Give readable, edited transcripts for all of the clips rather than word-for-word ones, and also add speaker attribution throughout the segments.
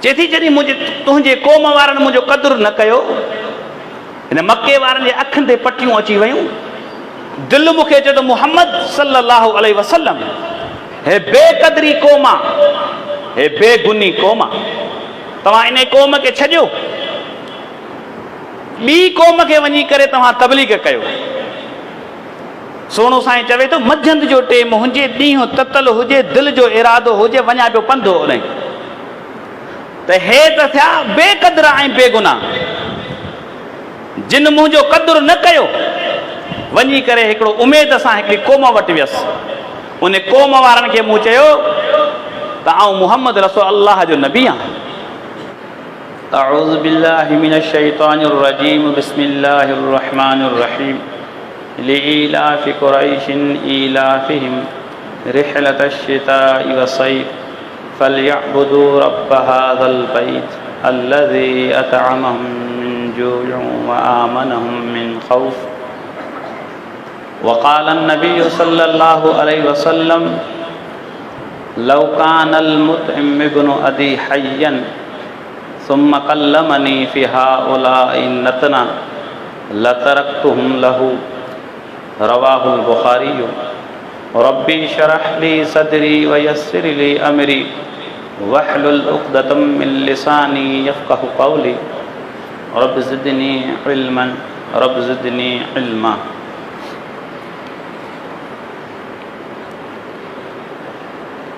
Speaker 1: चए थी जॾहिं तुंहिंजे क़ौम वारनि मुंहिंजो क़दुरु न कयो, हिन मके वारनि जे अखियुनि ते पटियूं अची वियूं, दिलि मूंखे चए थो मुहम्मद सल्लल्लाहु अलैहि वसल्लम हे बेक़दरी क़ौम आहे, हे बेगुनी क़ौम आहे, तव्हां इन क़ौम खे छॾियो, ॿी क़ौम खे वञी करे तव्हां तबलीग कयो। सोनो साईं चवे थो मंझंदि जो टेम हुजे, ॾींहुं ततल हुजे, दिलि जो इरादो हुजे, वञा पियो पंधु उन त हे त थिया बेक़दर ऐं बेगुनाह, जिन मुंहिंजो क़दुरु न कयो, वञी करे हिकिड़ो उमेद सां हिकिड़ी क़ौम वटि वियसि, उन क़ौम वारनि खे मूं चयो त आउं मुहम्मद रसूल अल्लाह जो नबी आहियां। अऊज़ु बिल्लाहि मिनश शैतानिर रजीम, बिस्मिल्लाहिर रहमानिर रहीम, लिइलाफि कुरैशिन इलाफिहिम रिहलतश शिताइ वस्सैफ फलयअबुदू रब्ब हाज़ल बैत अल्लज़ी अतअमहुम मिन जूइन व आमनहुम मिन खौफ। वक़ाल अन्नबिय्यु सल्लल्लाहु अलैहि वसल्लम लौ कानल मुतइम इब्नु अदी हय्यन सुम्मा कल्लमनी फी हाउलाई नतना लतरक्तुहुम लहू। रवाहुल बुखारी। रब्बी शरह ली सदरी व यस्सिर ली अमरी वहलुल उक़दतम मिन लिसानी यफ़क़हु क़ौली। रब्ब ज़िदनी इल्मन, रब्ब ज़िदनी इल्मा।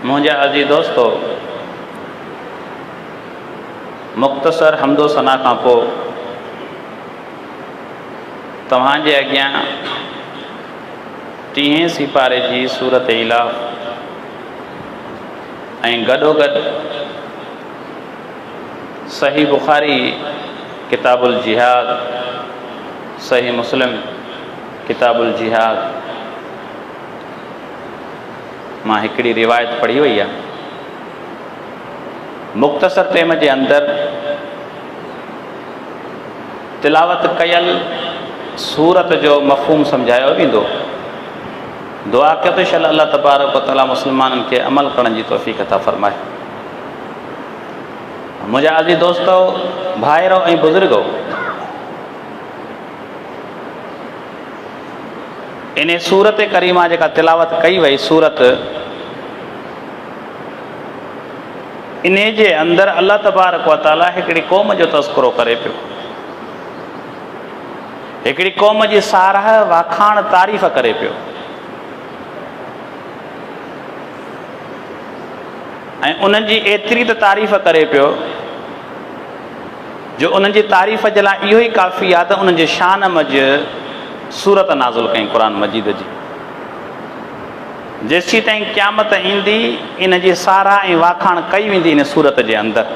Speaker 1: मुंहिंजा अज़ीज़ दोस्तो, मुख़्तसर हम्दो सना खां पोइ तव्हांजे अॻियां 30 सिपारे जी सूरत इलाफ ऐं गॾोगॾु सही बुखारी किताबुल जिहाद, सही मुस्लिम किताबुल जिहाद मां हिकिड़ी रिवायत पढ़ी वई आहे। मुख़्तसर टेम जे अंदरि तिलावत कयल सूरत जो मफ़हूम सम्झायो वेंदो। दुआ कयो त इंशाअल्लाह अल्लाह तबारक व तआला मुस्लमाननि खे अमल करण जी तौफ़ीक़ अता फ़रमाए। मुंहिंजा अज़ीज़ दोस्तो, भाइरो ऐं बुज़ुर्गो, इन सूरत करीमा जेका तिलावत कई वई सूरत, इन जे अंदरि अल्लाह तबारक व तआला हिकिड़ी क़ौम जो तज़किरो करे पियो, हिकिड़ी क़ौम जी साराह वाखाण तारीफ़ करे पियो ऐं उन्हनि जी एतिरी त तारीफ़ करे पियो जो उन्हनि जी तारीफ़ जे लाइ इहो ई काफ़ी आहे त उन्हनि जे शान मंझि सूरत नाज़िल कई क़ुर मजीद जी। जेसीं ताईं क़यामत ईंदी इन जी साराह ऐं वाखाण कई वेंदी इन सूरत जे अंदरि।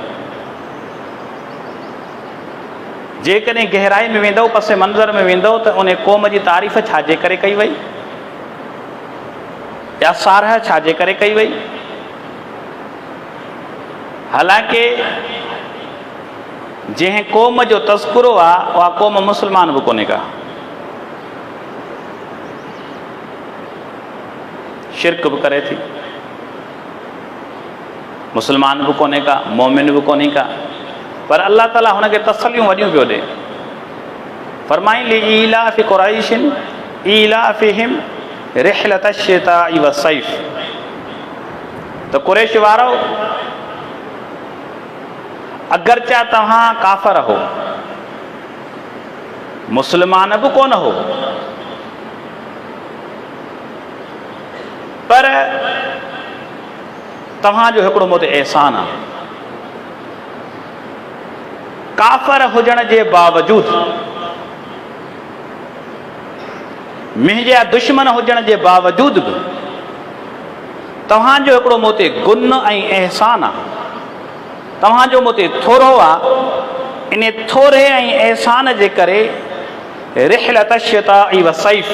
Speaker 1: जेकॾहिं गहराई में वेंदव, पस मंज़र में वेंदव त उन क़ौम जी तारीफ़ छाजे करे कई वई या साराह छाजे करे कई वई। हालांकि जंहिं क़ौम जो तज़किरो आहे उहा क़ौम मुस्लमान बि कोन्हे का, शिरक बि करे थी, मुस्लमान बि कोन्हे का, मोमिन बि कोन्हे का, पर अल्लाह ताला हुनखे तसलियूं वॾियूं पियो ॾे। फरमाई लिइलाफि कुरैशिन इलाफिहिम रिहलतश शिताइ वस्सैफ। त कुरैश वारो, अगरचा तव्हां काफ़र हो, मुस्लमान बि कोन हो, पर तव्हांजो हिकिड़ो मूं ते एहसान आहे। काफ़र हुजण जे बावजूदि, मुंहिंजा दुश्मन हुजण जे बावजूदि बि तव्हांजो हिकिड़ो मूं ते गुन ऐं एहसान आहे। तव्हांजो मूं ते थोरो आहे, इन थोरे ऐं एहसान जे करे रिहलतश शिताइ वस्सैफ,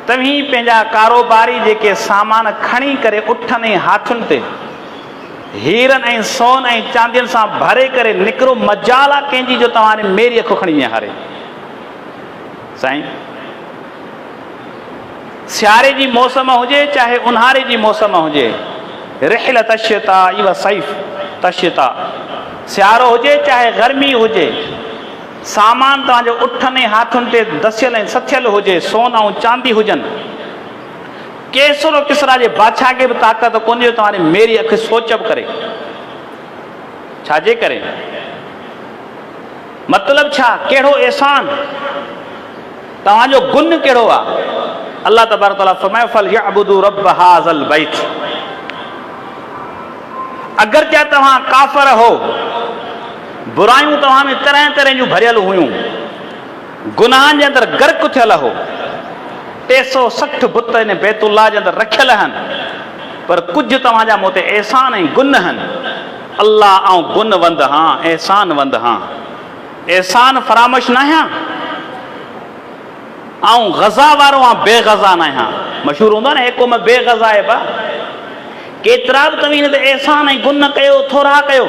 Speaker 1: तव्हीं पंहिंजा कारोबारी जेके सामान खणी करे उठनि ऐं हाथुनि ते हीरनि ऐं सोन ऐं चांदियुनि सां भरे करे निकिरो, मजाल आहे कंहिंजी जो तव्हां मेरी अखि खणी निहारे। साईं, सियारे जी मौसम हुजे चाहे ऊन्हारे जी मौसम हुजे, रिहलतश शिताइ वस्सैफ, तशिता, सियारो हुजे चाहे गर्मी हुजे, सामान तव्हांजो उठनि ऐं हाथुनि ते दसियल ऐं सथियल हुजे, सोन ऐं चांदी हुजनि, केसरो किसरा जे बादशाह खे बि ताक़त कोन्हे तव्हांजी मेरी अखि सोच बि करे। छाजे करे? मतिलब छा? कहिड़ो एहसान, तव्हांजो गुन कहिड़ो आहे? अल्लाह तबारक तआला फरमायो फल यअबुदू रब्ब हाज़ल बैत। अगरि क्या तव्हां काफ़र हो, बुरायूं तव्हां में तरह तरह जूं भरियल हुयूं, गुनाहनि जे अंदरि गर्क थियल हो, 360 बुत इन बैतुल्लाह जे अंदरि रखियल आहिनि, पर कुझु तव्हांजा मूं ते एहसान ऐं गुन आहिनि। अल्लाह आऊं गुन वंद हां, एहसान वंद हां। एहसान फरामश न आहियां, आऊं ग़ज़ा वारो आहियां, बेग़ज़ा न आहियां। मशहूर हूंदो न हिकु में बेग़ज़ा आहे बा। केतिरा बि तव्हां हिन ते एहसान ऐं गुन कयो, थोरा कयो,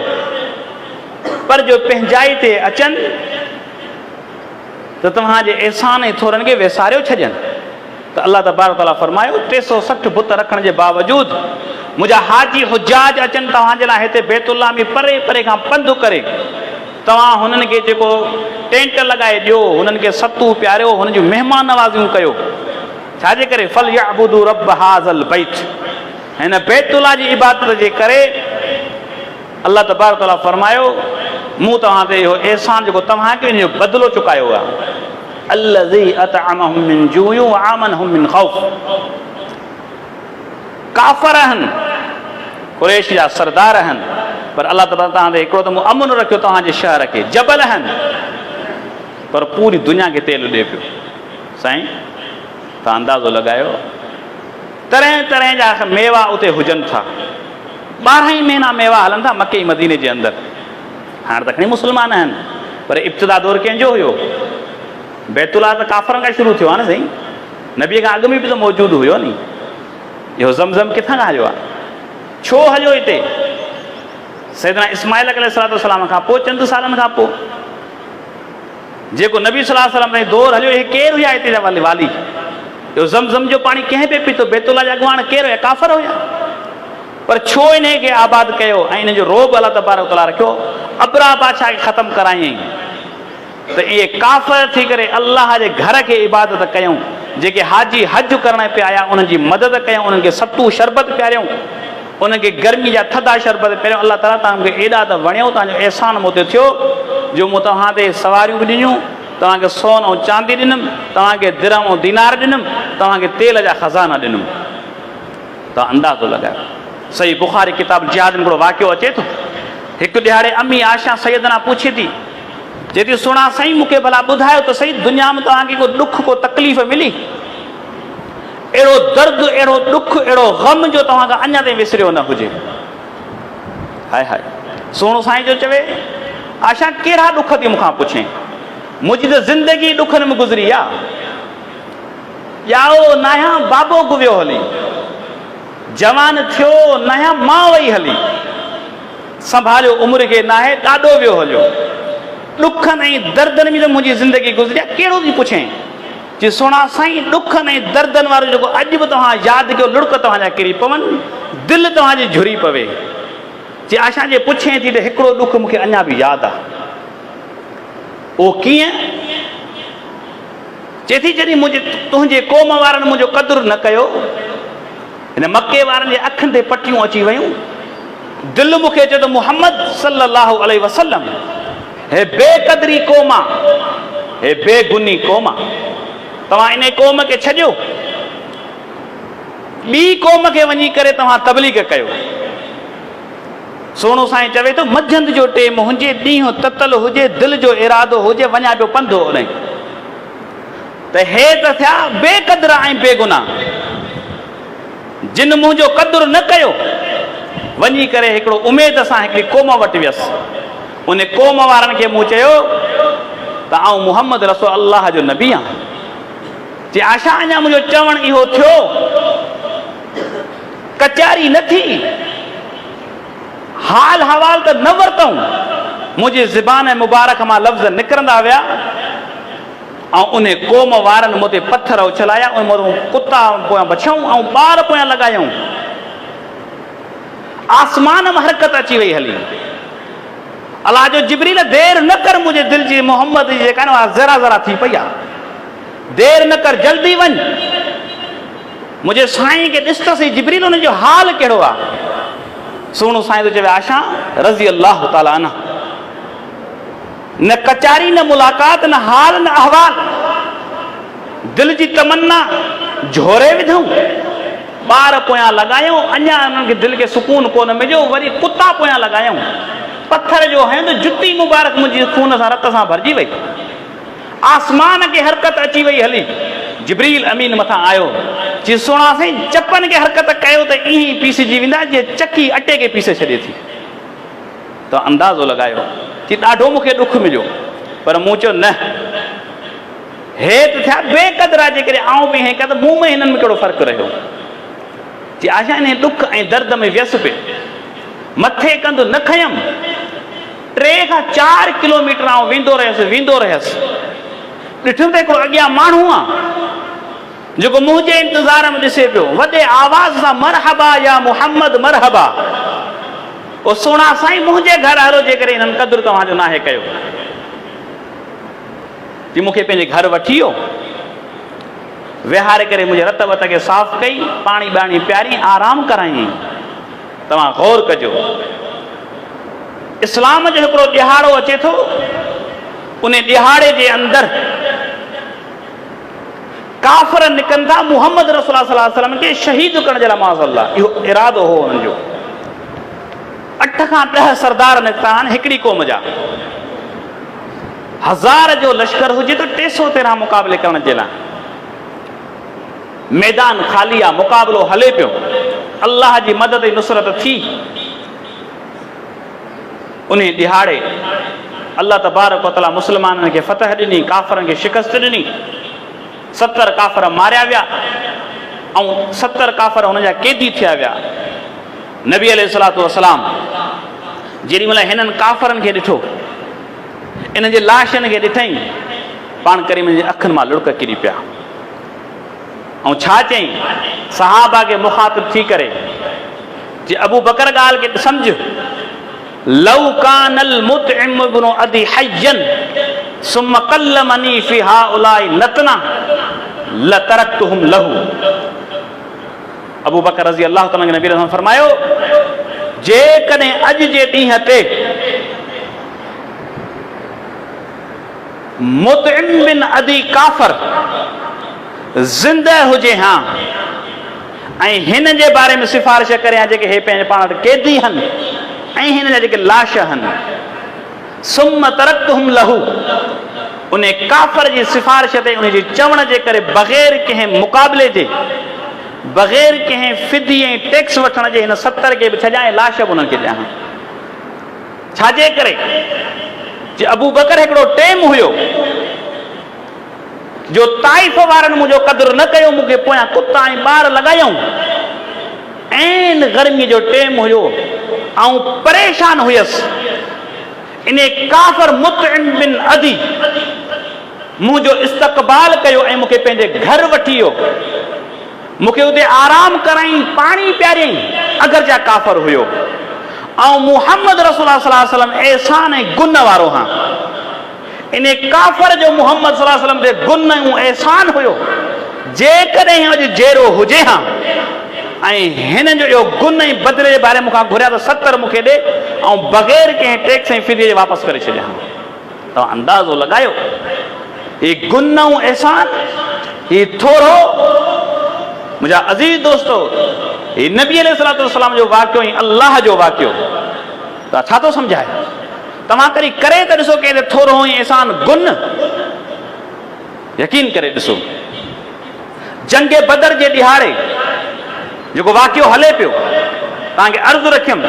Speaker 1: पर जो पंहिंजाई ते अचनि त तव्हांजे एहसान ऐं थोरनि खे विसारियो छॾनि। त अल्लाह तबारक तआला फरमायो 360 बुत रखण जे बावजूदि मुंहिंजा हाजी हुजाज अचनि तव्हांजे लाइ हिते बैतुल्लाह में परे परे खां पंधु करे, तव्हां हुननि खे जेको टेंट लॻाए ॾियो, हुननि खे सतू पियारियो, हुननि जूं महिमान नवाज़ियूं कयो। छाजे करे? फल यअबुदू रब्ब हाज़ल बैत। हिन बैतुल्लाह जी इबादत जे करे अल्लाह तबारक तआला फरमायो मूं तव्हां ते इहो एहसान जेको तव्हांखे हिन जो बदिलो चुकायो आहे। अल्लज़ी अतअमहुम मिन जूइ व आमनहुम मिन ख़ौफ। काफ़र आहिनि, कुरैश जा सरदार आहिनि, पर अल्लाह तबारक तव्हां ते हिकिड़ो त मूं अमन रखियो तव्हांजे शहर खे। जबल आहिनि, पर पूरी दुनिया खे तेल ॾिए पियो। साईं तव्हां अंदाज़ो लॻायो, तरह तरह जा मेवा उते हुजनि था, 12 ई महीना मेवा हलनि था मके मदीने जे अंदरि। हाणे त खणी मुस्लमान आहिनि, पर इब्तिदा दौर कंहिंजो हुयो? बैतुल्लाह त काफ़रनि खां शुरू थियो आहे न साईं, नबीअ खां अॻु में बि त मौजूदु हुयो नी। इहो ज़मज़म किथां खां हलियो आहे? छो हलियो हिते? सैयदना इस्माइल अलैहिस्सलाम खां पोइ, चंद सालनि खां पोइ जेको नबी सल्लल्लाहु अलैहि वसल्लम ताईं दौर हलियो, हे केरु हुया हिते जा वाली? इहो ज़मज़म जो पाणी कंहिं पे पीतो? बैतुल्लाह जा अॻुवान केरु हुया? काफ़र हुया। पर छो इन खे आबाद कयो ऐं इन जो रोब अल्लाह तबारक तआला रखियो? अबरा बादशाह खे ख़तमु करायईं त इहे काफ़र थी करे अल्लाह जे घर खे इबादत कयूं। जेके हाजी हज करण पिया आया उन्हनि जी मदद कयूं, उन्हनि खे सतू शरबत पियारियूं, उन्हनि खे गर्मी जा थधा शरबत पियारियूं। अल्लाह ताला तव्हांखे एॾा त वणियो, तव्हांजो एहसान मूं ते थियो जो मूं तव्हां ते सवारियूं बि ॾिनियूं, तव्हांखे सोन ऐं चांदी ॾिनमि, तव्हांखे दिरहम ऐं दीनार ॾिनमि, तव्हांखे तेल जा ख़ज़ाना ॾिनमि। तव्हां अंदाज़ो लॻायो। सही बुखारी किताब जिहाद में हिकिड़ो वाक़ियो अचे थो। हिकु ॾियारे अम्मी आशा सैयदना पूछे थी, चए थी सुहिणा साईं मूंखे भला ॿुधायो त सही, दुनिया में तव्हांखे को दुख को तकलीफ़ मिली? अहिड़ो दर्द, अहिड़ो दुख, अहिड़ो ग़म जो तव्हांखां अञा ताईं विसरियो न हुजे। हाय हाय, सुहिणो साईं जो चवे आशा कहिड़ा दुख थी मूंखां पुछे? मुंहिंजी त ज़िंदगी ॾुखनि में गुज़री आहे। ॼाओ नया बाबो गुवियो हली, जवान थियो नया मां वई हली, संभालियो उमिरि खे नाहे ॾाढो वियो हलियो, ॾुखनि ऐं दर्दनि में त मुंहिंजी ज़िंदगी गुज़री आहे। कहिड़ो थी पुछे? जे सुहिणा साईं ॾुखनि ऐं दर्दनि वारो जेको अॼु बि तव्हां यादि कयो, लुड़क तव्हांजा किरी पवनि, दिलि तव्हांजी झुरी पवे। जे आशा जे पुछे थी त हिकिड़ो ॾुख मूंखे अञा बि यादि आहे। उहो कीअं? चए थी जॾहिं मुंहिंजे तुंहिंजे क़ौम वारनि मुंहिंजो क़दुरु न कयो, हिन मके वारनि जे अखियुनि ते पटियूं अची वियूं, दिलि मूंखे चए त मुहम्मद सल्लल्लाहु अलैहि वसल्लम हे बेक़दरी क़ौम आहे, हे बेगुनी क़ौम आहे, तव्हां इन क़ौम खे छॾियो, ॿी क़ौम खे वञी करे तव्हां तबलीग कयो। सोनो साईं चवे थो मंझंदि जो टेम हुजे, ॾींहुं ततल हुजे, दिलि जो इरादो हुजे, वञा पियो पंधु होॾे त हे त थिया बेक़दर ऐं बेगुनाह, जिन मुंहिंजो क़दुरु न कयो, वञी करे हिकिड़ो उमेद सां हिकिड़ी क़ौम वटि वियसि। उन क़ौम वारनि खे मूं चयो त आउं मुहम्मद रसूल अल्लाह जो नबी आहियां। जे आशा अञा मुंहिंजो चवणु इहो थियो, कचारी न थी, हाल हवाल त न वरितऊं, मुंहिंजी ज़बान मुबारक मां लफ़्ज़ निकिरंदा विया ऐं उन क़ौम वारनि मूं ते पथर उछलाया, उन कुता पोयां बछऊं ऐं ॿार पोयां लॻायूं। आसमान में हरकत अची वही हली। अल्लाह जो जिब्रील देर न कर, मुझे दिल जी मोहम्मद जी जेका न ज़रा ज़रा थी पई आहे, देर न कर जल्दी वन, मुझे साईं के ॾिस त सही जिब्रील उन जो हाल कहिड़ो आहे। सुहिणो साईं तो चवे आशा रज़ी अल्लाह ताला अन्हा, न कचारी न मुलाकात न हाल न अहवाल, दिल जी तमन्ना झोरे विधऊं, ॿार पोयां लॻायूं, अञा उन्हनि खे दिलि खे सुकून कोन मिलियो, वरी कुता पोयां लॻायूं, पत्थर जो हंधि जुती मुबारक मुंहिंजी खून सां रत सां भरिजी वई, आसमान खे हरकत अची वई हली। जिब्रील अमीन मथां आयो, चई सुहिणा साईं चपनि खे हरकत कयो त ईअं ई पीसिजी वेंदा जीअं चकी अटे खे पीसे छॾे थी। त अंदाज़ो लॻायो कि ॾाढो मूंखे ॾुख मिलियो, पर मूं चयो न, हेठि थिया बेक़दरा जे करे आऊं बि हेठि, त मूं में हिननि में कहिड़ो फ़र्क़ु रहियो। जी आशा इन ॾुख ऐं दर्द में वियसि पियो, मथे कंधु न खयमि, 3 खां 4 किलोमीटर आऊं वेंदो रहियसि। ॾिठुमि त हिकिड़ो अॻियां माण्हू आहे जेको मुंहिंजे इंतज़ार में ॾिसे पियो, वॾे आवाज़ सां मरहबा या मुहम्मद मरहबा, ओ सुहिणा साईं मुंहिंजे घर हलो, जे करे हिननि क़दुरु तव्हांजो नाहे कयो। जी मूंखे पंहिंजे घर वठी वियो, विहारे करे मुंहिंजे रत वत खे साफ़ कई, पाणी ॿाणी पियारी, आराम कराई। तव्हां गौर कजो, इस्लाम जो हिकिड़ो ॾिहाड़ो अचे थो, उन ॾिहाड़े जे अंदरि काफ़िर निकिरनि था मुहम्मद रसूल सल्लल्लाहु अलैहि वसल्लम खे शहीद करण जे लाइ, माज़अल्लाह इहो इरादो हो हुननि जो। 8 खां 10 सरदार निकिता आहिनि हिकिड़ी क़ौम जा, 1000 जो लश्कर हुजे त 313 मुक़ाबले करण जे लाइ। मैदान ख़ाली आहे, मुक़ाबलो हले पियो, अल्लाह जी मदद ऐं नुसरत थी। उन ॾिहाड़े अल्लाह तबारक व तआला मुस्लमाननि खे फतह ॾिनी, काफ़िरनि खे शिकस्त ॾिनी। 70 काफ़िर मारिया विया ऐं 70 काफ़िर हुन जा क़ैदी थिया विया। नबी अलैहिस्सलातु वस्सलाम जेॾी महिल हिननि काफ़िरनि खे ॾिठो, इन जे लाशनि खे ॾिठई, पाण करे मुंहिंजी अखियुनि मां लुड़क किरी पिया। ऐं छा चई सहाबा खे मुखातिब थी करे, जे अबू बकर ॻाल्हि खे सम्झ, लौ कानल मुतइम इब्नु अदी हय्यन सुम्मा कल्लमनी फी हाउलाई नतना लतरक्तुहुम लहू। अबू बकर रज़ी अल्लाह तआला नबी ने फरमायो, जेकॾहिं अॼु जे ॾींहं ते मुतइम बिन अदी काफ़िर ज़िंदा हुजे हा ऐं हिन जे बारे में सिफ़ारिश करे, जेके हे पंहिंजे पाण वटि क़ैदी आहिनि ऐं हिन जा जेके लाश आहिनि, सुम्म तरक्तुहुम लहू, उन काफ़िर जी सिफ़ारिश ते, उन जे चवण जे करे, बग़ैर कंहिं मुक़ाबले जे, बग़ैर कंहिं फिदी ऐं टैक्स वठण जे, हिन 70 खे बि छॾाए लाश बि उन्हनि खे ॾियां। छाजे करे? जे अबू बकर हिकिड़ो टेम हुयो जो ताइफ़ वारनि मुंहिंजो क़दुरु न कयो, मूंखे पोयां कुता ऐं ॿार लॻायूं, ऐं गर्मी जो टेम हुयो, ऐं परेशान हुयसि। इन काफ़िर मुतइम बिन अदी मुंहिंजो इस्तक़बाल कयो ऐं मूंखे पंहिंजे घर वठी वियो, मूंखे उते आराम कराई, पाणी पियारियईं, अगर जा काफ़िर हुयो। ऐं मुहम्मद रसूल सल्लल्लाहु अलैहि वसल्लम एहसान ऐं गुन वारो हा। इन काफ़िर जो मुहम्मद सल्लल्लाहु अलैहि वसल्लम ते गुन ऐं एहसान हुयो, जेकॾहिं अॼु जहिड़ो हुजे हा ऐं हिन जो इहो गुन ऐं बदिले जे बारे मूंखां घुरिया त 70 मूंखे ॾे ऐं बग़ैर कंहिं टैक्स ऐं फिदे जे वापसि करे छॾिया। तव्हां अंदाज़ो लॻायो, हीउ गुन ऐं एहसान, हीउ थोरो। मुंहिंजा अज़ीज़ दोस्तो, हीउ नबी अलैहिस्सलातु वस्सलाम जो वाक़ियो ऐं अल्लाह जो वाक़ियो, त छा थो सम्झाए? तव्हां करे त ॾिसो के थोरो ऐं एहसान गुन, यकीन करे ॾिसो। जंग बदर जे ॾिहाड़े जेको वाक़ियो हले पियो, तव्हांखे अर्ज़ु रखियमि,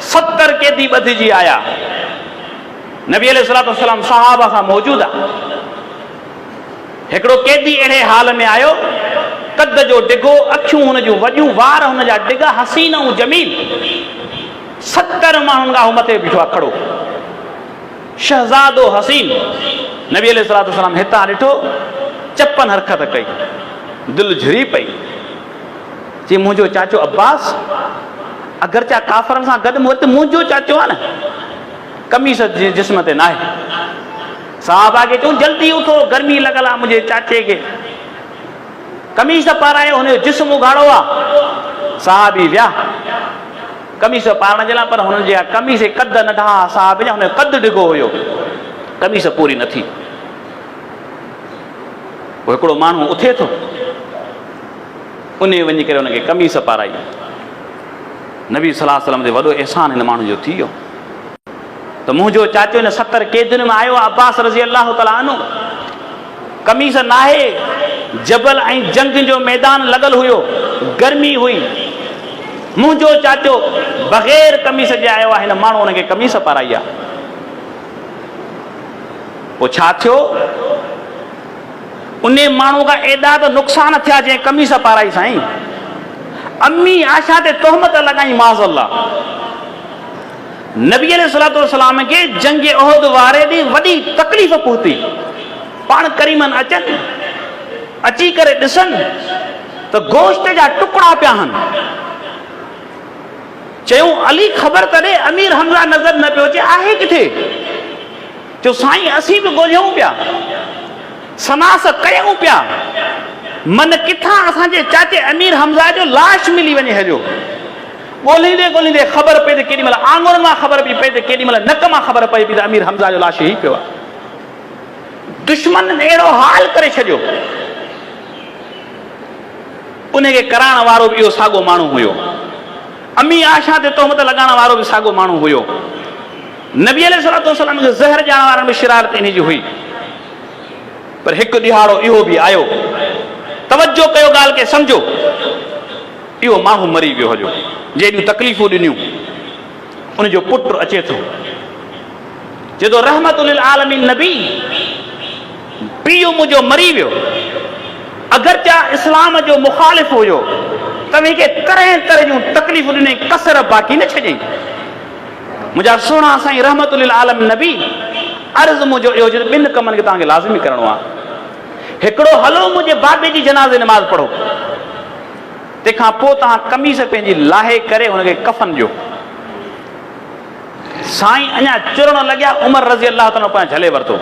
Speaker 1: 70 क़ैदी ॿधिजी आया। नबी अलैहिस्सलातु वस्सलाम सहाबा सां मौजूद आहे। हिकिड़ो क़ैदी अहिड़े हाल में आयो, कद जो डिघो, अखियूं हुन जूं वॾियूं, वार हुन जा डिघा, हसीन ऐं जमील। 70 माण्हुनि खां मथे बीठो आहे खड़ो, शहज़ादो हसीन। नबी अलैहिस्सलातु वस्सलाम हितां ॾिठो, चपन हरकत कई, दिलि झुरी पई। चई मुंहिंजो चाचो अब्बास, अगरचा काफ़रनि सां गॾु मूं वटि मुंहिंजो चाचो आहे न, कमीस जे जिस्म ते न आहे। साहबा खे चऊं जल्दी उथो, गर्मी लॻल आहे मुंहिंजे चाचे खे। कमीस पारायो, हुनजो जिस्म उघाड़ो आहे। साहबी विया कमीस पारण जे लाइ, पर हुननि जे कमीस कद नंढा हुआ। साहब जा हुनजो कद डिघो हुयो, कमीस पूरी न थी। पोइ हिकिड़ो माण्हू उथे थो, उन वञी करे हुनखे कमीस पाराई। नबी सल्लल्लाहु अलैहि वसल्लम ते वॾो अहसान हिन माण्हू जो थी वियो त मुंहिंजो चाचो हिन 70 कैदियुनि में आयो। अब्बास रज़ी अल्लाह ताला अन्हु, कमीस नाहे, जबल ऐं जंग जो मैदान लॻल हुयो, गर्मी हुई, मुंहिंजो चाचो बग़ैर कमीस जे आयो आहे। हिन माण्हू हुनखे कमीस पाराई आहे। पोइ छा थियो? उन माण्हू खां एॾा त नुक़सान थिया जंहिं कमीस पाराई। साईं, अम्मी आशा ते तोहमत लॻाई, माज़अल्लाह। नबी अलैहिस्सलातु वस्सलाम खे जंग उहद वारे ॾींहुं वॾी तकलीफ़ पहुती। पाण करीमन अचनि, अची करे ॾिसनि त गोश्त जा टुकड़ा पिया आहिनि। चयूं अली ख़बर त ॾे, अमीर हमज़ा नज़र न पियो अचे, आहे किथे? चयो साईं असीं बि ॻोल्हियूं पिया, सनास कयूं पिया, मन किथां असांजे चाचे अमीर हमज़ा जो लाश मिली वञे। हलियो ॻोल्हींदे ॻोल्हींदे ख़बर पई त केॾी महिल आङुर मां ख़बर पई पई त केॾी महिल नक मां ख़बर पई त अमीर हमज़ा जो लाश ई पियो आहे। दुश्मन अहिड़ो हाल करे छॾियो। उनखे कराइण वारो बि इहो साॻियो माण्हू हुयो, अम्मी आशा ते तोहमत लॻाइण वारो बि साॻियो माण्हू हुयो। नबी अलैहिस्सलातु वस्सलाम खे ज़हर ॾियण वारनि में शरारत इन जी हुई। पर हिकु ॾिहाड़ो इहो बि आयो, तवजो कयो, ॻाल्हि खे सम्झो। इहो माण्हू मरी वियो हुयो जेॾियूं तकलीफ़ूं ॾिनियूं। उनजो पुटु अचे थो, चए थो रहमतुल लिल आलमीन नबी, पीउ मुंहिंजो मरी वियो, अगरचा इस्लाम जो मुखालिफ़ हुयो, तव्हीं खे तरह तरह जूं तकलीफ़ूं ॾिनई, कसर बाक़ी न छॾियईं। मुंहिंजा सुहिणा साईं रहमतुल लिल आलमीन नबी, अर्ज़ु मुंहिंजो इहो जो ॿिनि कमनि खे तव्हांखे लाज़मी करिणो आहे। हिकिड़ो, हलो मुंहिंजे बाबे जी जनाज़े नमाज़ पढ़ो, तंहिंखां पोइ तव्हां कमीस पंहिंजी लाहे करे हुनखे कफ़न ॾियो। साईं अञा चुरण लॻिया, उमर रज़ी अल्लाह ताला पाण झले वरितो।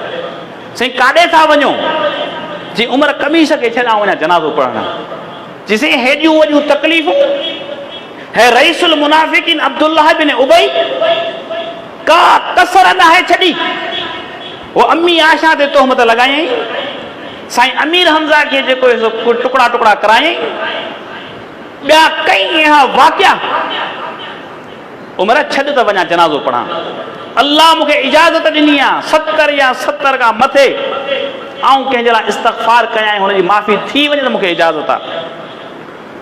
Speaker 1: साईं काॾे था वञो? जी उमर कमीस खे छॾां वञा जनाज़ो पढ़ण। जिसे हेॾियूं वॾियूं तकलीफ़ूं, है रईसुल मुनाफ़िकीन अब्दुल्लाह बिन उबई का कसर नाहे छॾी। वो अम्मी आशा ते तोहमत लॻायईं। साईं अमीर हमज़ा खे जेको टुकड़ा टुकड़ा करायईं, ॿिया कई अहिड़ा वाक़िया। उमर छॾ त वञा जनाज़ो पढ़ां, अल्लाह मूंखे इजाज़त ॾिनी आहे 70 या 70 खां मथे ऐं कंहिंजे लाइ इस्तग़फ़ार कयां ऐं हुनजी माफ़ी थी वञे त मूंखे इजाज़त आहे।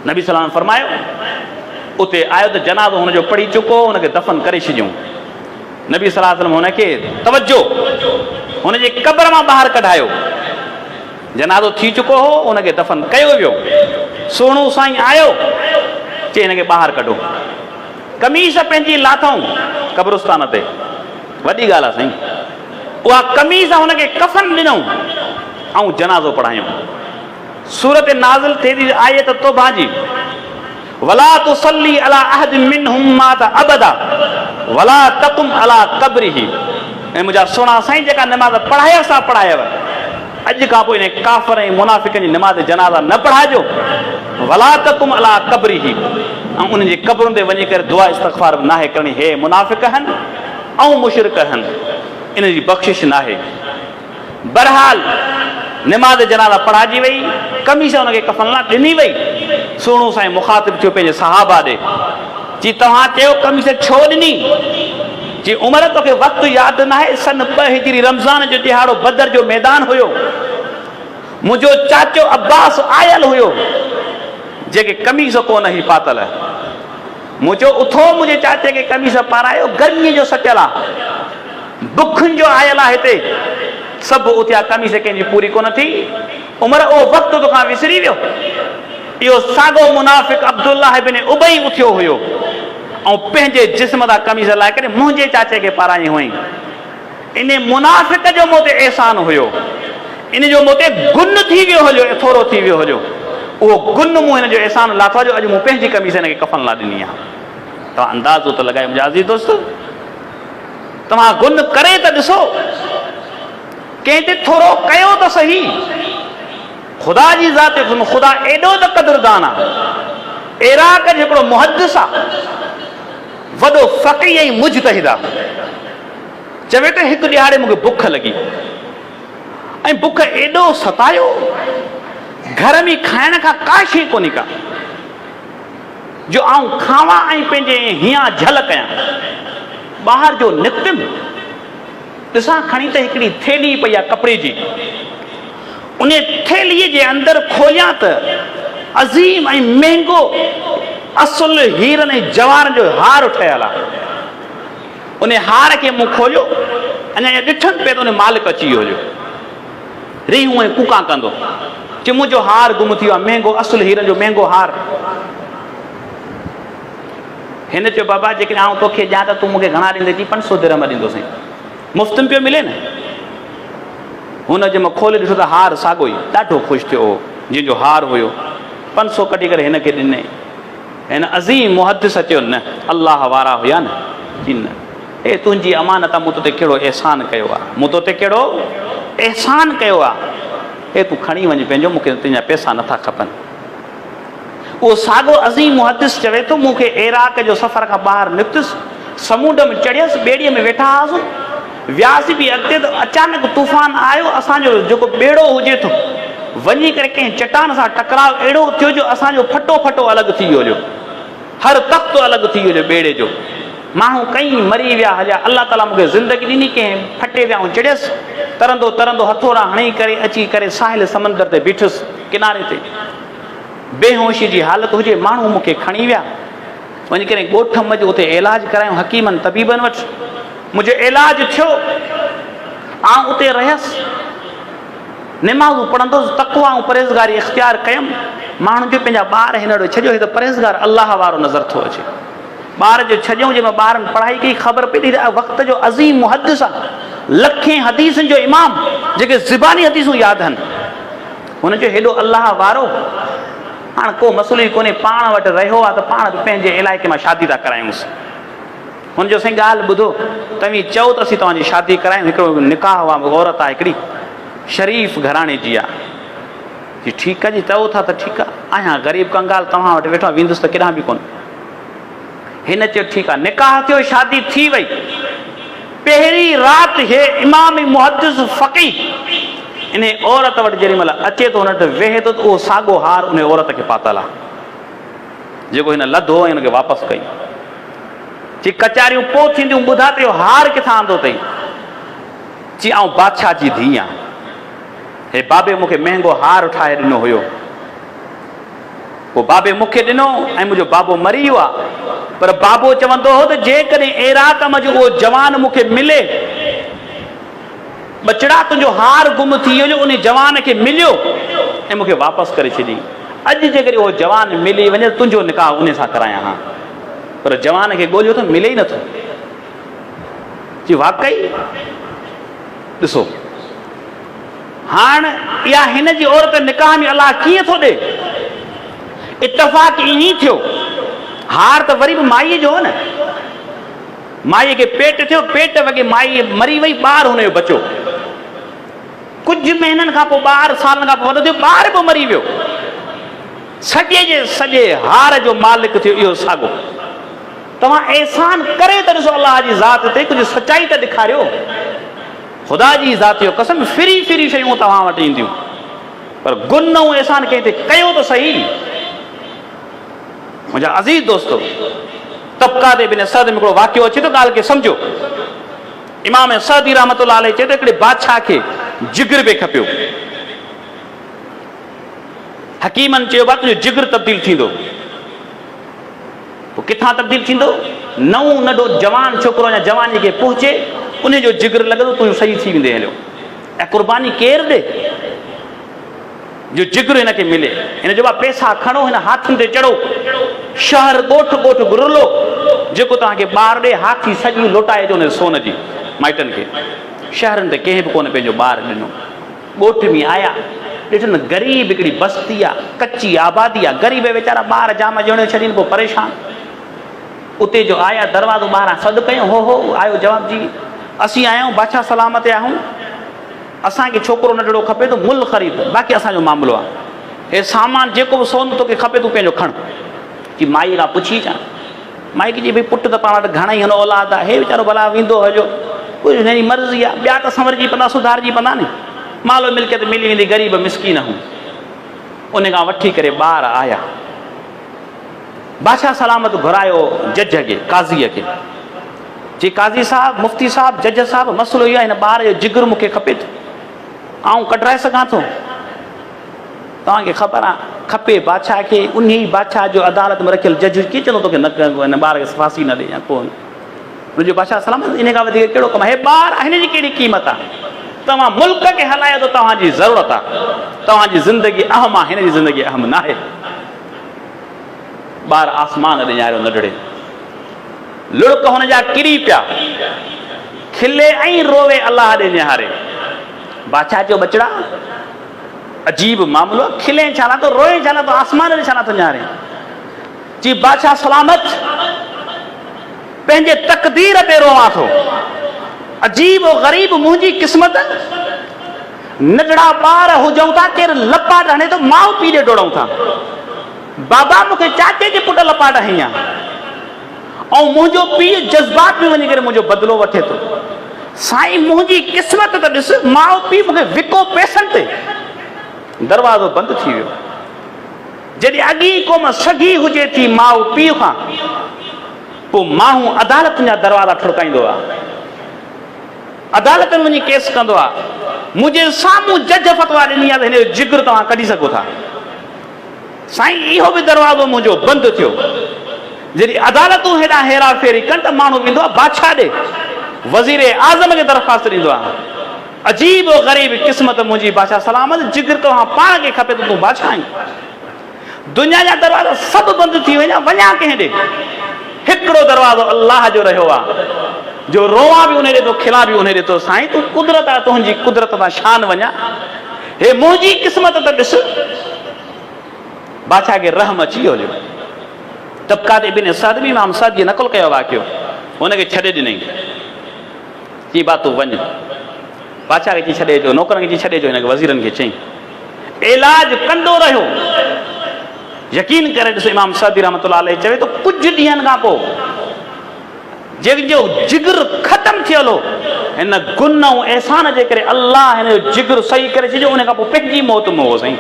Speaker 1: नबी सलाम फरमायो, उते आयो त जनाज़ो हुनजो पढ़ी चुको, हुनखे दफ़न करे छॾियूं। नबी सल्लल्लाहु अलैहि वसल्लम हुनखे तवजो हुनजे क़ब्र मां ॿाहिरि कढायो। जनाज़ो थी चुको हो, हुनखे दफ़न कयो वियो। सुहिणो साईं आयो, चए हिनखे ॿाहिरि कढो। कमीस पंहिंजी लाथऊं क़ब्रिस्तान ते, वॾी ॻाल्हि आहे साईं। उहा कमीस हुनखे कफ़न ॾिनऊं ऐं जनाज़ो पढ़ायूं। सूरत नाज़िल थिए थी आयत तौबा जी, वला तुसल्ली अला अहदिन मिनहुम मात अबदा वला तकुम अला क़ब्रिही। ऐं मुंहिंजा सुहिणा साईं जेका नमाज़ पढ़ायो सा पढ़ायव, अॼु खां पोइ इन काफ़र ऐं मुनाफ़िकनि जी नमाज़ जनाज़ा न पढ़ाइजो। वला तकुम अला क़ब्रिही, ऐं उन्हनि जी क़ब्रुनि ते वञी करे दुआ इस्तग़फ़ार नाहे करणी। हे मुनाफ़िक आहिनि ऐं मुशरिक आहिनि, इन जी बख़्शिश नाहे। बहरहाल नमाज़ जनाज़ा पढ़ाइजी वई, कमीस हुनखे कफ़न लाइ ॾिनी वई। सुहिणो साईं मुखातिब थियो पंहिंजे सहाबा ॾे, जी तव्हां चयो कमीस छो ॾिनी? जी उमर तोखे वक़्तु यादि न आहे, सन 2 हिजरी रमज़ान जो ॾिहाड़ो बदर जो मैदान हुयो, मुंहिंजो चाचो अब्बास आयल हुयो जेके कमीस कोन ही पातल। मुंहिंजो उथो मुंहिंजे चाचे खे कमीस पारायो, गर्मीअ जो सटियल आहे, बुखुनि जो आयल आहे हिते, सभु उथिया, कमीस कंहिंजी पूरी कोन थी। उमर उहो वक़्तु तोखां विसरी वियो। इहो साॻो मुनाफ़िक अब्दुल्लाह बिन उबई उथियो हुयो ऐं पंहिंजे जिस्म तां कमीस लाइ करे मुंहिंजे चाचे खे पाराई हुई। इन मुनाफ़िक जो मूं ते एहसान हुयो, इन जो मूं ते गुन थी वियो हुयो, थोरो थी वियो हुयो। उहो गुन मूं हिन जो एहसान लाथो जो अॼु मूं पंहिंजी कमीस हिनखे कफ़न लाइ ॾिनी आहे। तव्हां अंदाज़ो त लॻायो मुंहिंजा अज़ीज़ दोस्त, तव्हां गुन करे त ॾिसो, कंहिं ते थोरो कयो त सही। ख़ुदा जी ज़ात, ख़ुदा एॾो त क़दुरदान आहे। इराक जो हिकिड़ो मुहद्दिस आहे, वॾो फ़क़ीह ऐं मुजतहिद आहे, चवे त हिकु ॾियारे मूंखे बुख लॻी ऐं बुख एॾो सतायो, घर में खाइण खां का शइ कोन्हे का जो आऊं खावां ऐं पंहिंजे हीअं झल कयां। ॿाहिरि जो निकितमि, ॾिसां खणी त हिकिड़ी थेली पई आहे कपिड़े जी, उन थेलीअ जे अंदरि खोलियां त अज़ीम ऐं महांगो असुल हीरनि ऐं जवारनि जो हार ठहियल आहे। उन हार खे मूं खोलियो, अञा ॾिठनि पिए त उन मालिक अची वियो हुयो, रिहूं ऐं कूका कंदो, चई मुंहिंजो हार गुम थी वियो आहे, महांगो असुल हीरनि जो महांगो हार। हिन चयो बाबा जेकॾहिं आउं तोखे ॾियां त तूं मूंखे घणा ॾींदे? 500 दिरहम ॾींदोसीं, मुफ़्त में पियो मिले न। हुन जे मां खोले ॾिठो त हार साॻियो ई, ॾाढो ख़ुशि थियो हो, जंहिंजो हार हुयो 500 कढी करे हिन खे ॾिनई। हिन अज़ीम मुहद्दिस चयो न, अलाह वारा हुया न, जी न, हे तुंहिंजी अमानत मूं ते कहिड़ो अहसान कयो आहे, मूं ते कहिड़ो अहसान कयो आहे, हे तूं खणी वञ पंहिंजो, मूंखे तुंहिंजा पैसा नथा खपनि। उहो साॻियो अज़ीम मुहद्दिस चवे थो, मूंखे इराक जो सफ़र खां ॿाहिरि निकितुसि, समुंड में चढ़ियसि, ॿेड़ीअ में वेठा हुआसीं, वियासीं बि अॻिते त अचानक तूफ़ान आयो, असांजो जेको ॿेड़ो हुजे थो वञी करे कंहिं चट्टान सां टकराव अहिड़ो थियो जो असांजो फटो फटो अलॻि थी वियो हुयो, हर तख़्तो अलॻि थी वियो हुयो ॿेड़े जो। माण्हू कई मरी विया हलिया, अलाह ताला मूंखे ज़िंदगी ॾिनी, कंहिं फटे विया, चढ़ियसि, तरंदो तरंदो हथोड़ा हणी करे अची करे साहिल समंदर ते बीठुसि, किनारे ते बेहोशी जी हालत हुजे, माण्हू मूंखे खणी विया, वञी करे ॻोठ मजो उते इलाज करायूं हकीमनि तबीबनि वटि, मुंहिंजो इलाज थियो, आउं उते रहियसि, निमाज़ूं पढ़ंदुसि, तक़वा ऐं परहेज़गारी इख़्तियार कयमि। माण्हुनि जो पंहिंजा ॿार हिन ॾे छॾियो, हे त परहेज़गार अलाह वारो नज़र थो अचे, ॿार जो छॾियऊं, जंहिंमें ॿारनि पढ़ाई कई, ख़बर पई त वक़्त जो अज़ीम मुहद्दिस आहे, लखें हदीसनि जो इमाम, जेके ज़िबानी हदीसूं यादि आहिनि, हुनजो हेॾो अलाह वारो। हाणे को मसइलो ई कोन्हे, पाण वटि रहियो आहे त पाण पंहिंजे इलाइक़े मां शादी था करायूंसि। हुनजो साईं ॻाल्हि ॿुधो, तव्हीं चओ त असीं तव्हांजी शादी करायूं, हिकिड़ो निकाह आहे, औरत आहे हिकिड़ी शरीफ़ घराणे जी आहे, जी ठीकु आहे जी, चओ था त ठीकु आहे, आहियां ग़रीब कंगाल, तव्हां वटि वेठो वेंदुसि त केॾांहुं बि कोन। हिन चयो ठीकु आहे, निकाह थियो, शादी थी वई, पहिरीं राति हे इमाम मुहद्दिस फ़क़ीह इन औरत वटि जेॾी महिल अचे थो, हुन वटि वेहे थो, त उहो साॻियो हार उन औरत खे पातल आहे, जेको हिन लधो ऐं हुनखे वापसि कई। चई कचारियूं पोइ थींदियूं, ॿुधा त इहो हार किथां आंदो अथई? चई आउं बादशाह जी धीउ आहियां, हे बाबे मूंखे महांगो हार ठाहे ॾिनो हुयो, पोइ बाबे मूंखे ॾिनो ऐं मुंहिंजो बाबो मरी वियो आहे, पर बाबो चवंदो हो त जेकॾहिं इराक में जो उहो जवान मूंखे मिले, बचड़ा तुंहिंजो हार गुम थी वियो, उन जवान खे मिलियो ऐं मूंखे वापसि करे छॾी, अॼु जेकॾहिं उहो जवान मिली वञे तुंहिंजो निकाह उन सां करायां हा, पर जवान खे ॻोल्हियो त मिले ई नथो। जी वाकई ॾिसो, हाणे इहा हिन जी औरत निकाह में अलाह कीअं थो ॾे? इतफ़ाक़ ईअं ई थियो, हार त वरी बि माईअ जो हो न, माईअ खे पेट थियो, पेट वॻे माई मरी वई, ॿारु हुनजो बचो, कुझु महीननि खां पोइ, 12 सालनि खां पोइ वॾो थियो, ॿारु बि मरी वियो, सॼे जे सॼे हार जो मालिक थियो इहो साॻियो। तव्हां अहसान करे त ॾिसो अलाह जी ज़ात ते, कुझु सचाई त ॾेखारियो, ख़ुदा जी ज़ात जो कसम, फिरी फिरी शयूं तव्हां वटि ईंदियूं, पर गुन ऐं अहसान कंहिं ते कयो त सही। मुंहिंजा अज़ीज़ दोस्तो, तबक़ात इब्न सअद में हिकिड़ो वाक़ियो अचे थो, ॻाल्हि खे सम्झो। इमाम सअदी रहमतुल्लाह अलैह चए थो, हिकिड़े बादशाह खे जिगर बि खपियो, हकीमनि चयो आहे तुंहिंजो जिगर तब्दील थींदो, पोइ किथां तब्दील थींदो? नओं नंढो जवान छोकिरो या जवानी खे पहुचे, उनजो जिगर लॻंदो तूं सही थी वेंदे हलियो, ऐं क़ुर्बानी केरु ॾे जो जिगर हिनखे मिले? हिन जो पैसा खणो, हिन हाथियुनि ते चढ़ो, शहर ॻोठ ॻोठ घुरलो, जेको तव्हांखे ॿार ॾे, हाथी सॼी लोटाए जो सोन जी माइटनि खे। शहरनि ते कंहिं बि कोन पंहिंजो ॿार ॾिनो, ॻोठ में आया, ॾिठनि ग़रीब हिकिड़ी बस्ती आहे, कची आबादी आहे, ग़रीब वीचारा ॿार जाम ॼणियो छॾीनि, पोइ परेशान। उते जो आया दरवाज़ो ॿाहिरां सॾु कयूं, हो आयो जवाब जी असीं आया आहियूं बादशाह सलामत आहियूं, असांखे छोकिरो नंढड़ो खपे तो मुल ख़रीद, बाक़ी असांजो मामिलो आहे, हे सामान जेको बि सोन तोखे खपे तूं पंहिंजो खण। की माई खां पुछी अचां, माई खे चई भई पुटु त पाण वटि घणेई हिन औलाद आहे, हे वीचारो भला वेंदो हजो, कुझु हिन जी मर्ज़ी आहे, ॿिया त संवरजी पवंदा सुधारजी पवंदा नी, मालो मिल्कियत मिली वेंदी, ग़रीब मिसकीन हूं। उन खां वठी करे ॿार आया, बादशाह सलामत घुरायो जज खे, काज़ीअ खे, जी काज़ी साहब, मुफ़्ती साहब, जज साहब, मसइलो इहो आहे, हिन ॿार जो जिगर मूंखे खपे थो, आउं कढाए सघां थो? तव्हांखे ख़बर आहे खपे बादशाह खे, उन ई बादशाह जो अदालत में रखियल जज कीअं चवंदो तोखे न हिन ॿार खे फांसी न ॾे या कोन? मुंहिंजो बादशाह सलामत इन खां वधीक कहिड़ो कमु आहे? हे ॿार आहे, हिन जी कहिड़ी क़ीमत आहे? तव्हां मुल्क खे हलायो त तव्हांजी ज़रूरत आहे, तव्हांजी ज़िंदगी अहम आहे, हिन जी ज़िंदगी अहम न आहे। ॿार आसमान ॾे निहारियो नंढड़े, लुड़क हुन जा किरी पिया, खिले ऐं रोवे अलाह ॾे निहारे। बादशाह जो बचड़ा अजीब मामलो, खिले छा लाथो, रोए छा लाथो, आसमान ॾे छा लाथो निहारे? जी बादशाह सलामत पंहिंजे तक़दीर ते रोवां थो, अजीब ग़रीब मुंहिंजी क़िस्मत, नंढड़ा ॿार हुजूं था, केरु लपाट हणे थो, माउ पीउ ॾे डोड़ूं था, बाबा मूंखे चाचे जे पुट लपाट हई आहे, ऐं मुंहिंजो पीउ जज़्बात में वञी करे मुंहिंजो बदिलो वठे थो। साईं मुंहिंजी क़िस्मत त ॾिस, माउ पीउ मूंखे विको पैसनि ते। दरवाज़ो बंदि थी वियो। जॾहिं अॻी क़ौम सॻी हुजे थी माउ पीउ खां, पोइ माण्हू अदालतुनि जा दरवाज़ा ठुड़काईंदो आहे, अदालतुनि वञी केस कंदो आहे, मुंहिंजे साम्हूं जज फतवा ॾिनी आहे त हिन जो जिगर तव्हां कढी सघो था। साईं इहो बि दरवाज़ो मुंहिंजो बंदि थियो। जॾहिं अदालतूं हेॾा हेरा फेरी कनि त माण्हू वेंदो आहे बादशाह ॾे, वज़ीर आज़म खे दरख़्वास्त ॾींदो आहे, अजीब ग़रीब क़िस्मत मुंहिंजी बादशाह सलामत, जिगर तव्हां पाण खे खपे त तूं बादशाह आहीं। दुनिया जा दरवाज़ा सभु बंदि थी वञा, वञा कंहिं ॾे? हिकिड़ो दरवाज़ो अलाह जो रहियो आहे, जो रोवां बि उन ॾे थो, खिलां बि उन ॾे थो। साईं तूं कुदरत आहे, तुंहिंजी कुदरत तां शान वञा, हे मुंहिंजी क़िस्मत त ॾिस। बादशाह खे रहम अची वियो हुयो। तबक़ात इब्न सअद बि इमाम सअद जी नक़ल कयो वाक़ियो, हुनखे छॾे ॾिनई, चई बा तूं वञ। बादशाह खे चई छॾे अचो, नौकरनि खे चई छॾे अचो, हिनखे वज़ीरनि खे चई। इलाज कंदो रहियो। यकीन करे ॾिसो, इमाम सअदी रहमतुल्लाह अलैह चवे तो कुझु ॾींहंनि खां पोइ जंहिंजो जिगर ख़तमु थियल हो, हिन गुन ऐं एहसान जे करे अलाह हिन जो जिगर सही करे छॾियो, उन खां पोइ पंहिंजी मौत में हो। साईं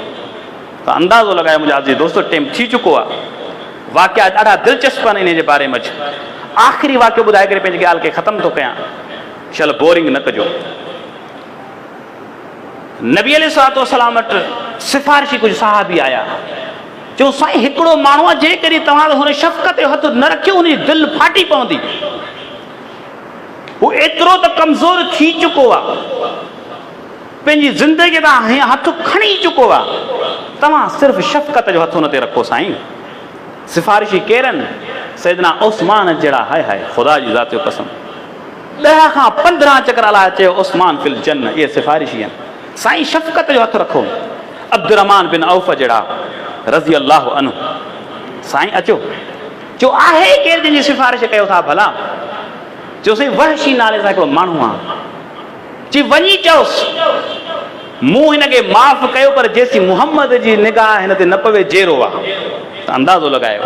Speaker 1: त अंदाज़ो लॻायो मुंहिंजा अज़ीज़ दोस्तो, टाइम थी चुको आहे। वाक़िया ॾाढा दिलचस्प आहिनि इन जे बारे में। आख़िरी वाक़ियो ॿुधाए करे पंहिंजी ॻाल्हि खे ख़तमु थो कयां, चल बोरिंग न कजो। नबी अलैहिस्सलातु वस्सलाम वटि सिफ़ारिशी कुझु सहाबी आया, चयो साईं हिकिड़ो माण्हू आहे, जेकॾहिं तव्हां हुन शफ़क़त जो हथु न रखियो, हुनजी दिलि फाटी पवंदी, हू एतिरो त कमज़ोर थी चुको आहे, पंहिंजी ज़िंदगी तां हथु खणी चुको आहे, तव्हां सिर्फ़ु शफ़क़त जो हथु हुन ते रखो। साईं सिफ़ारिशी केरनि? सैयदना उस्मान जहिड़ा। हाय हाय, ख़ुदा जी ज़ात जो कसम, 10 खां 15 चकर अलाह चयो उस्मान फिल जन्न, इहे सिफ़ारिशी आहिनि। साईं शफ़क़त जो हथु रखो। अब्दुर्रहमान बिन औफ जहिड़ा रज़ी अल्लाह अन्हु। साईं अचो, चयो आहे केरु जंहिंजी सिफ़ारिश कयो था भला? चयो साईं वहशी नाले सां हिकिड़ो माण्हू आहे। चई वञी चयोसि मूं हिनखे माफ़ कयो, पर जेसीं मुहम्मद जी निगाह हिन ते न पवे जहिड़ो आहे। त अंदाज़ो लॻायो,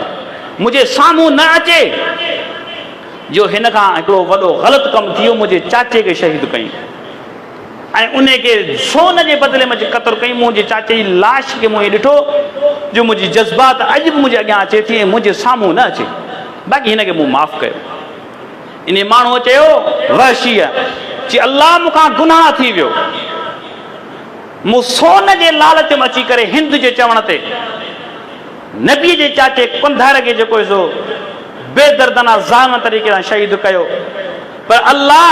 Speaker 1: मुंहिंजे साम्हूं न अचे जो हिन खां हिकिड़ो वॾो ग़लति कमु थी वियो, मुंहिंजे चाचे खे शहीद कई ऐं उन खे सोन जे बदिले में क़तल कई। मुंहिंजे चाचे जी लाश खे मूं ॾिठो जो मुंहिंजी जज़्बात अॼु बि मुंहिंजे अॻियां अचे थी, ऐं मुंहिंजे साम्हूं न अचे, बाक़ी हिनखे मूं माफ़ कयो। इन माण्हूअ चयो वहशीअ, चई अलाह मूंखां गुनाह थी वियो, मूं सोन जे लालच में अची करे हिंद जे चवण ते नबी जे चाचे कुंधार खे जेको सो बेदर्दना ज़ालिम तरीक़े सां शहीद कयो, पर अलाह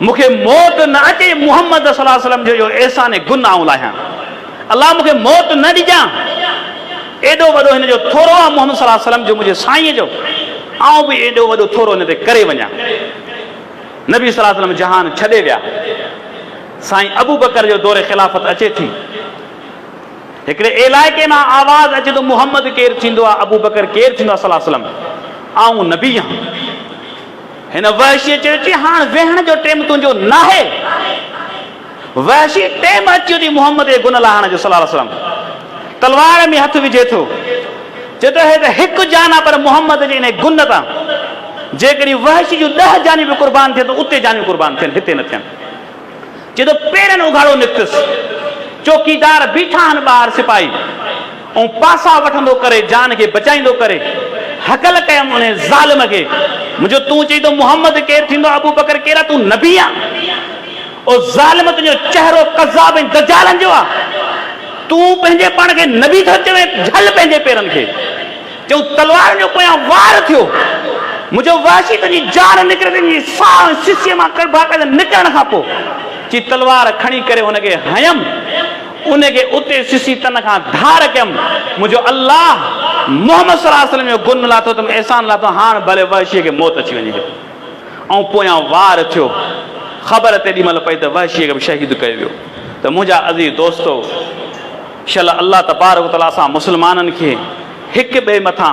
Speaker 1: मूंखे मौत न अचे मुहम्मद सल्लल्लाहु अलैहि वसल्लम जो एहसान गुन आऊं लाहियां। अलाह मूंखे मौत न ॾिजां, एॾो वॾो हिन जो थोरो आहे मुहम्मद सल्लल्लाहु अलैहि वसल्लम जो, मुंहिंजे साईं जो, आऊं बि एॾो वॾो थोरो हिन ते करे वञा। नबी सल्लल्लाहु अलैहि वसल्लम जहान छॾे विया। साईं अबू बकर जो दौरे ख़िलाफ़त अचे थी। हिकिड़े इलाइक़े मां आवाज़ अचे थो मुहम्मद केरु थींदो आहे, अबू बकर केरु थींदो आहे सल्लल्लाहु अलैहि वसल्लम। आऊं नबी आहियां। हिन वहशी चयो हाणे वेहण जो टाइम तुंहिंजो न आहे। वहशी टाइम अची थी मोहम्मद जे गुन लाहण जो सल्लल्लाहु अलैहि वसल्लम। तलवार में हथ विझे थो, चए थो हे त हिकु जान आहे, पर मोहम्मद जे इन गुन तां जेकॾहिं वहशी जूं 10 जानियूं बि क़ुर्बान थियनि त उते जानियूं क़ुर्बान थियनि, हिते न थियनि। चए थो पेरनि उघाड़ो निकितसि, चौकीदार बीठा आहिनि ॿाहिरि सिपाही, ऐं पासा वठंदो करे जान खे बचाईंदो करे हकल कयमि उन ज़ालिम खे, मुंहिंजो तूं चई थो मोहम्मद केरु थींदो, अबू बकर केरु, तूं नबी आहे? ओ ज़ालिम तुंहिंजो चहिरो कज़ाब ऐं दजालनि जो आहे, तूं पंहिंजे पाण खे नबी थो चवे, झल पंहिंजे पेरनि खे। चऊं तलवार जो पोयां वार थियो, मुंहिंजो वहशी तुंहिंजी जान निकिरे, तुंहिंजी साह सिसीअ मां निकिरण खां पोइ चई तलवार खणी करे हुनखे हयमि, उनखे उते सिसी तन खां धार कयमि, मुंहिंजो अल्लाह मोहम्मद सल्लल्लाहु अलैहि वसल्लम जो गुन लाथो त एहसान लाथो, हाणे भले वहशीअ खे मौत अची वञे। ऐं पोयां वार थियो, ख़बर तेॾी महिल पई त वहशीअ खे बि शहीद कयो वियो। त मुंहिंजा अज़ीज़ दोस्तो, शल अल्लाह तबारक व तआला असां मुस्लमाननि खे हिक ॿिए मथां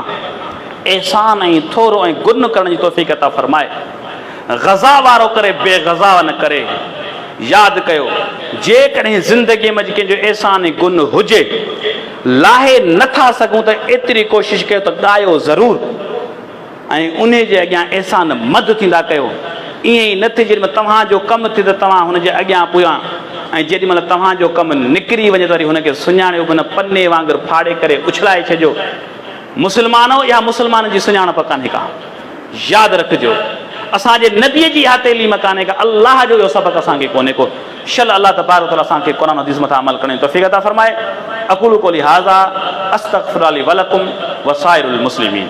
Speaker 1: एहसान ऐं थोरो ऐं गुन करण जी तौफ़ीक़ अता फरमाए। ग़ज़ा वारो करे बेग़ज़ा न करे। यादि कयो, जेकॾहिं ज़िंदगीअ में कंहिंजो एहसान ऐं गुन हुजे, लाहे नथा सघूं त एतिरी कोशिशि कयो त ॻायो ज़रूरु, ऐं उन जे अॻियां एहसान मद थींदा कयो। ईअं ई न थिए जेॾीमहिल तव्हांजो कमु थिए त तव्हां हुनजे अॻियां पुॼां, ऐं जेॾीमहिल तव्हांजो कमु निकिरी वञे त वरी हुनखे सुञाणियो बि न, पने वांगुरु फाड़े करे उछलाए छॾियो। मुस्लमानो, इहा मुस्लमान जी सुञाणप कान्हे का। यादि रखिजो, असांजे नबीअ जी इहा तइलीम कान्हे का, अल्लाह जो इहो सबक़ु असांखे कोन्हे को। शल अल्लाह तबारक व तआला असांखे क़ुरान हदीस मथां अमल करण जी तौफ़ीक़ अता फरमाए। अक़ूलु क़ौली हाज़ा अस्तग़फिरुल्लाह ली व लकुम व साइरिल मुस्लिमीन।